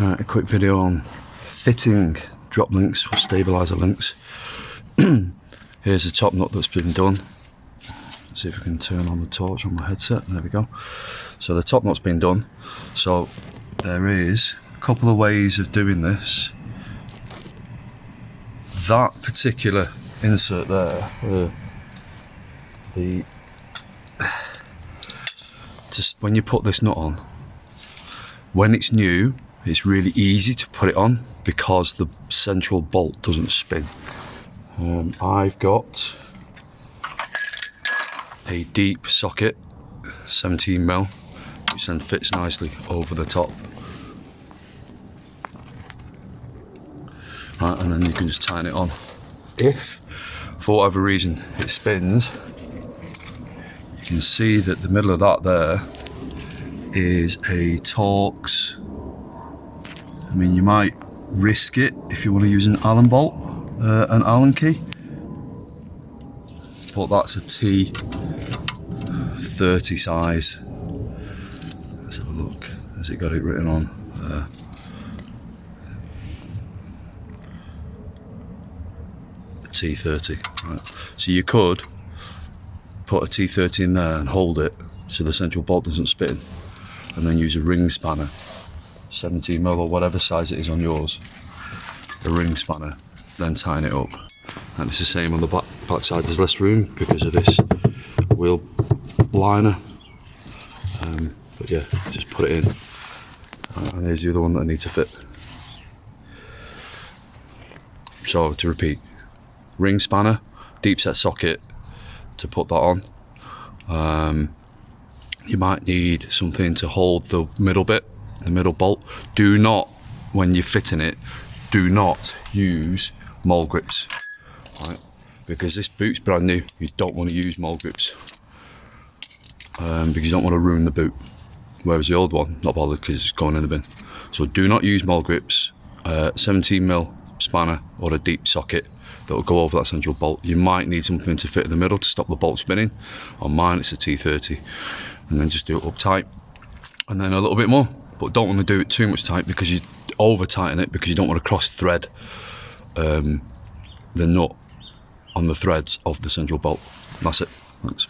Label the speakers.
Speaker 1: A quick video on fitting drop links or stabiliser links. Here's the top nut that's been done. See if we can turn on the torch on my headset. There we go. So the top nut's been done. So there is a couple of ways of doing this. That particular insert there, just when you put this nut on, when it's new, it's really easy to put it on because the central bolt doesn't spin. I've got a deep socket, 17mm, which then fits nicely over the top. Right, and then you can just tighten it on. If, for whatever reason, it spins, you can see that the middle of that there is a torx. I mean, you might risk it if you want to use an Allen bolt, an Allen key, but that's a T30 size. Let's have a look. Has it got it written on there? T30. Right. So you could put a T30 in there and hold it so the central bolt doesn't spin, and then use a ring spanner, 17mm or whatever size it is on yours, a ring spanner, then tighten it up. And it's the same on the back side. There's less room because of this wheel liner, but yeah, just put it in. And here's the other one that I need to fit. So to repeat, ring spanner, deep set socket to put that on. You might need something to hold the middle bit, the middle bolt. Do not, when you're fitting it, do not use mole grips, right? Because this boot's brand new, you don't want to use mole grips, because you don't want to ruin the boot. Whereas the old one, not bothered because it's going in the bin. So do not use mole grips, 17mm spanner or a deep socket that will go over that central bolt. You might need something to fit in the middle to stop the bolt spinning. On mine it's a T30, and then just do it up tight, and then a little bit more, but don't want to do it too much tight because you over tighten it, because you don't want to cross thread the nut on the threads of the central bolt. That's it. Thanks.